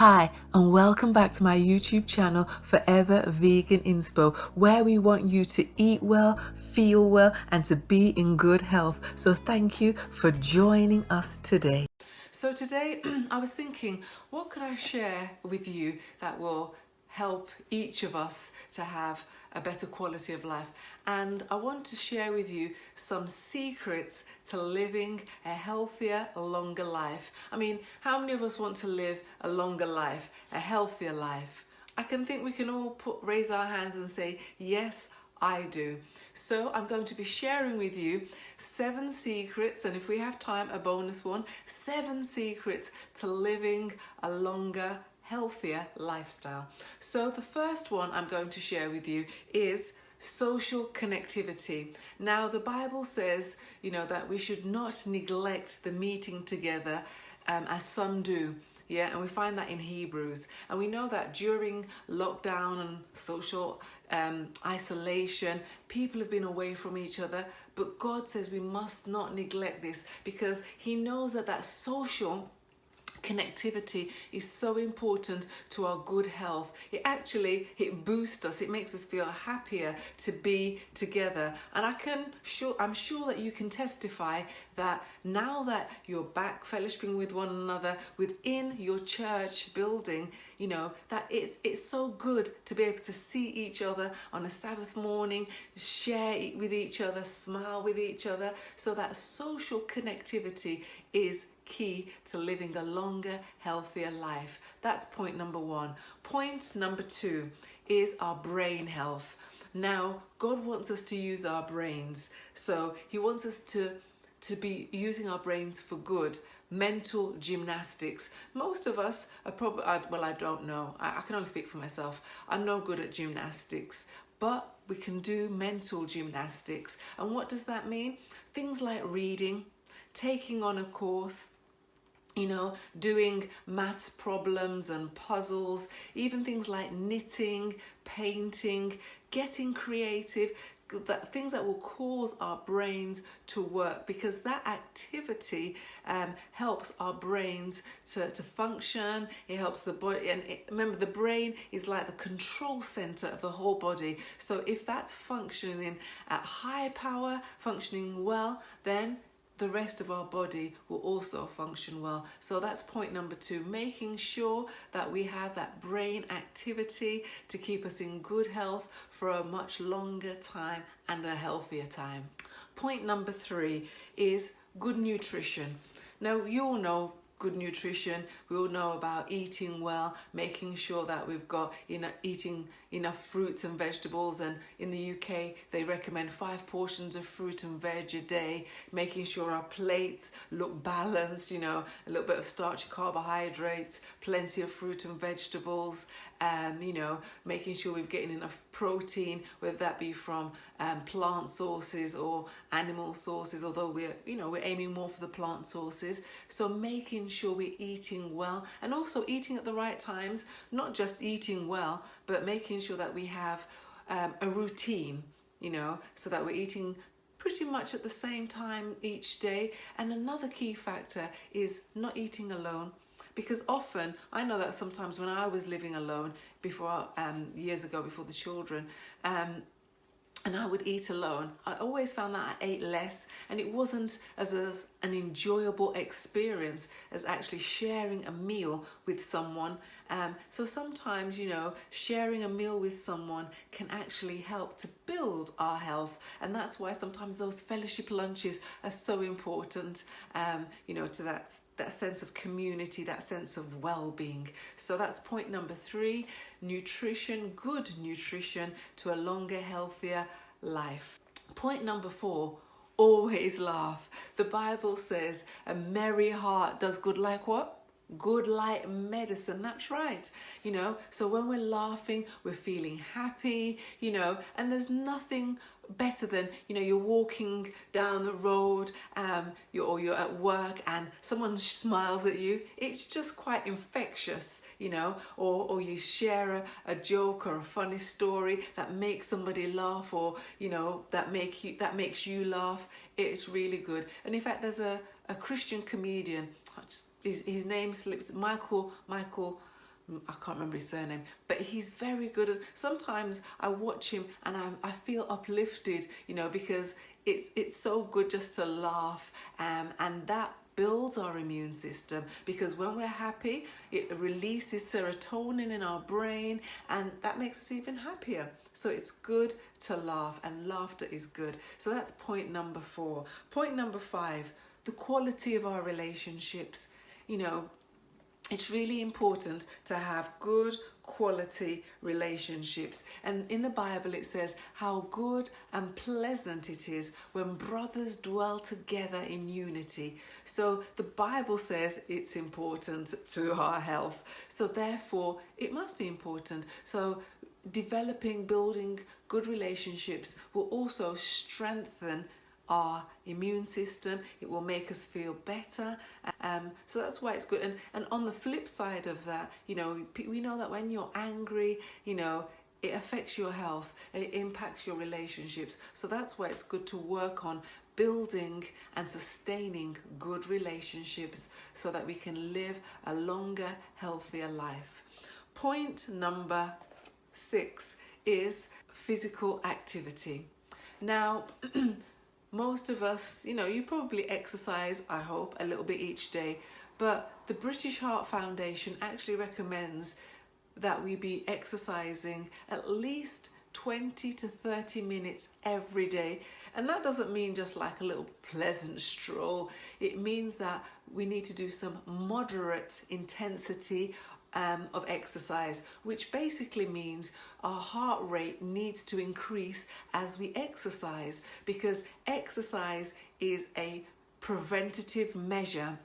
Hi, and welcome back to my YouTube channel, Forever Vegan Inspo, where we want you to eat well, feel well, and to be in good health. So thank you for joining us today. So today I was thinking, what could I share with you that will help each of us to have a better quality of life? And I want to share with you some secrets to living a healthier, longer life. I mean, how many of us want to live a longer life, a healthier life? I can think we can all raise our hands and say, yes, I do. So I'm going to be sharing with you 7 secrets, and if we have time, a bonus one, 7 secrets to living a longer, healthier lifestyle. So the first one I'm going to share with you is social connectivity. Now the Bible says, that we should not neglect the meeting together as some do. Yeah, and we find that in Hebrews. And we know that during lockdown and social isolation, people have been away from each other. But God says we must not neglect this, because He knows that social connectivity is so important to our good health. It boosts us. It makes us feel happier to be together. And I'm sure that you can testify that now that you're back fellowshipping with one another within your church building, that it's so good to be able to see each other on a Sabbath morning, share with each other, smile with each other. So that social connectivity is key to living a longer, healthier life. That's point number 1. Point number 2 is our brain health. Now, God wants us to use our brains. So He wants us to be using our brains for good. Mental gymnastics. Most of us are probably, I don't know. I can only speak for myself. I'm no good at gymnastics, but we can do mental gymnastics. And what does that mean? Things like reading, taking on a course, doing maths problems and puzzles, even things like knitting, painting, getting creative, things that will cause our brains to work, because that activity helps our brains to function. It helps the body, and remember, the brain is like the control center of the whole body. So if that's functioning at high power, functioning well, then the rest of our body will also function well. So that's point number 2, making sure that we have that brain activity to keep us in good health for a much longer time and a healthier time. Point number 3 is good nutrition. Now, you all know good nutrition. We all know about eating well, making sure that we've got eating enough fruits and vegetables. And in the UK, they recommend 5 portions of fruit and veg a day, making sure our plates look balanced, a little bit of starchy carbohydrates, plenty of fruit and vegetables, making sure we're getting enough protein, whether that be from plant sources or animal sources, although we're aiming more for the plant sources. So making sure we're eating well, and also eating at the right times, not just eating well, but making sure that we have a routine, so that we're eating pretty much at the same time each day. And another key factor is not eating alone. Because often, I know that sometimes when I was living alone before, years ago, before the children, and I would eat alone, I always found that I ate less, and it wasn't as an enjoyable experience as actually sharing a meal with someone. So sometimes, sharing a meal with someone can actually help to build our health, and that's why sometimes those fellowship lunches are so important, to that sense of community, that sense of well-being. So that's point number 3, nutrition, good nutrition to a longer, healthier life. Point number 4, always laugh. The Bible says a merry heart does good like what? Good like medicine. That's right. So when we're laughing, we're feeling happy, and there's nothing better than, you're walking down the road, you're at work and someone smiles at you. It's just quite infectious, or you share a joke or a funny story that makes somebody laugh, or, that makes you laugh. It's really good. And in fact, there's a Christian comedian, his name slips, Michael I can't remember his surname, but he's very good at, sometimes I watch him and I feel uplifted, you know, because it's so good just to laugh, and that builds our immune system, because when we're happy, it releases serotonin in our brain, and that makes us even happier. So it's good to laugh, and laughter is good. So that's point number 4. Point number 5, the quality of our relationships. You know, it's really important to have good quality relationships. And in the Bible it says how good and pleasant it is when brothers dwell together in unity. So the Bible says it's important to our health. So therefore it must be important. So building good relationships will also strengthen our immune system. It will make us feel better. So that's why it's good. And on the flip side of that, you know, we know that when you're angry, you know, it affects your health, it impacts your relationships. So that's why it's good to work on building and sustaining good relationships so that we can live a longer, healthier life. Point number 6 is physical activity. Now, most of us, you know, you probably exercise, I hope, a little bit each day, but the British Heart Foundation actually recommends that we be exercising at least 20 to 30 minutes every day. And that doesn't mean just like a little pleasant stroll. It means that we need to do some moderate intensity of exercise, which basically means our heart rate needs to increase as we exercise, because exercise is a preventative measure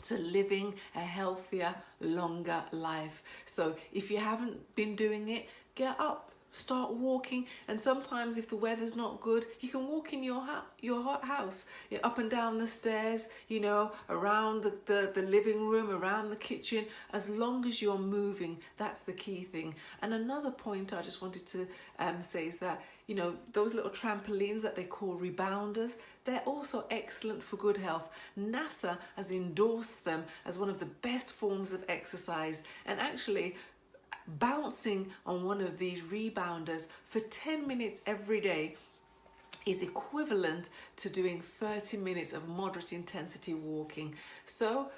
to living a healthier, longer life. So if you haven't been doing it, get up, start walking. And sometimes if the weather's not good, you can walk in your house, up and down the stairs, you know, around the living room, around the kitchen. As long as you're moving, that's the key thing. And another point I just wanted to say is that, you know, those little trampolines that they call rebounders, they're also excellent for good health. NASA has endorsed them as one of the best forms of exercise. And actually, bouncing on one of these rebounders for 10 minutes every day is equivalent to doing 30 minutes of moderate intensity walking. So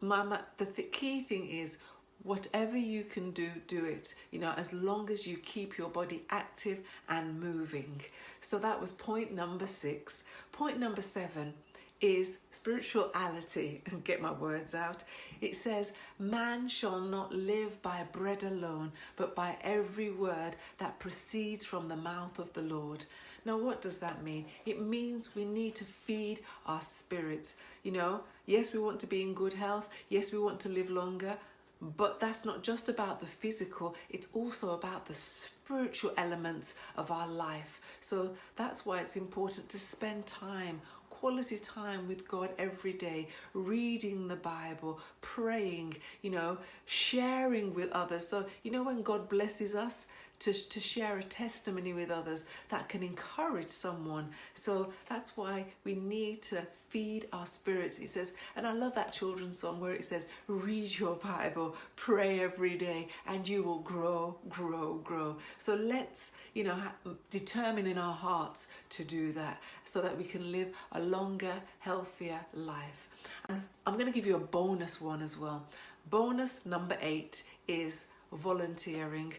the key thing is, whatever you can do, do it, you know, as long as you keep your body active and moving. So that was point number 6. Point number 7 is spirituality. Get my words out. It says, man shall not live by bread alone, but by every word that proceeds from the mouth of the Lord. Now, what does that mean? It means we need to feed our spirits. You know, yes, we want to be in good health. Yes, we want to live longer. But that's not just about the physical, it's also about the spiritual elements of our life. So that's why it's important to spend time, quality time with God every day, reading the Bible, praying, you know, sharing with others. So, you know, when God blesses us to share a testimony with others, that can encourage someone. So that's why we need to feed our spirits. It says, and I love that children's song where it says, read your Bible, pray every day, and you will grow, grow, grow. So let's, you know, determine in our hearts to do that so that we can live a longer, healthier life. And I'm going to give you a bonus one as well. Bonus number 8 is volunteering.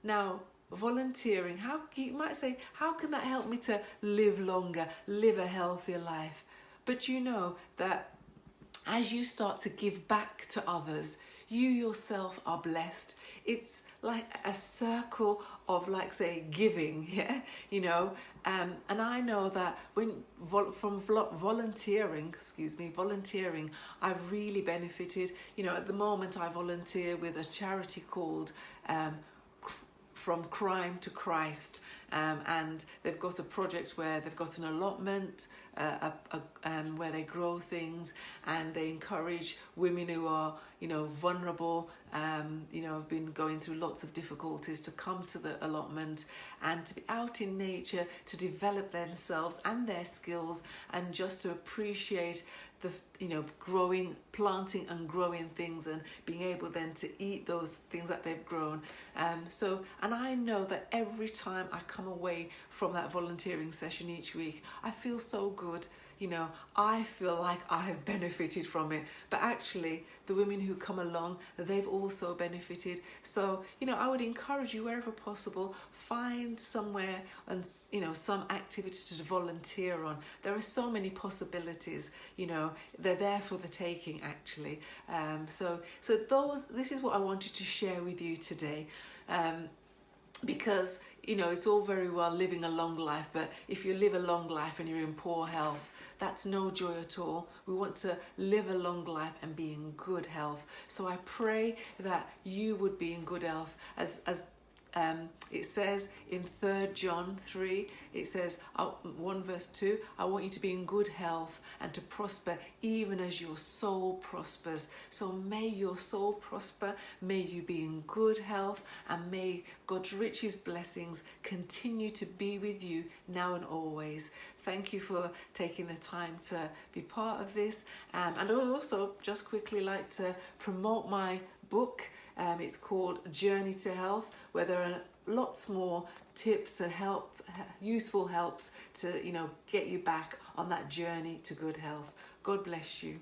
Now, volunteering, you might say, how can that help me to live longer, live a healthier life? But you know that as you start to give back to others, you yourself are blessed. It's like a circle of, like, say, giving, yeah, you know. And I know that volunteering, I've really benefited. You know, at the moment I volunteer with a charity called From Crime to Christ, and they've got a project where they've got an allotment where they grow things, and they encourage women who are, you know, vulnerable, you know, have been going through lots of difficulties, to come to the allotment and to be out in nature, to develop themselves and their skills, and just to appreciate the planting and growing things, and being able then to eat those things that they've grown. And I know that every time I come away from that volunteering session each week, I feel so good. I feel like I have benefited from it, but actually the women who come along, they've also benefited. So, I would encourage you, wherever possible, find somewhere and, some activity to volunteer on. There are so many possibilities, they're there for the taking, actually. This is what I wanted to share with you today. Because it's all very well living a long life, but if you live a long life and you're in poor health, that's no joy at all. We want to live a long life and be in good health. So I pray that you would be in good health, as it says in 3 John 3, it says 1 verse 2, I want you to be in good health and to prosper even as your soul prospers. So may your soul prosper, may you be in good health, and may God's richest blessings continue to be with you now and always. Thank you for taking the time to be part of this. And I would also just quickly like to promote my book. It's called Journey to Health, where there are lots more tips and useful helps to get you back on that journey to good health. God bless you.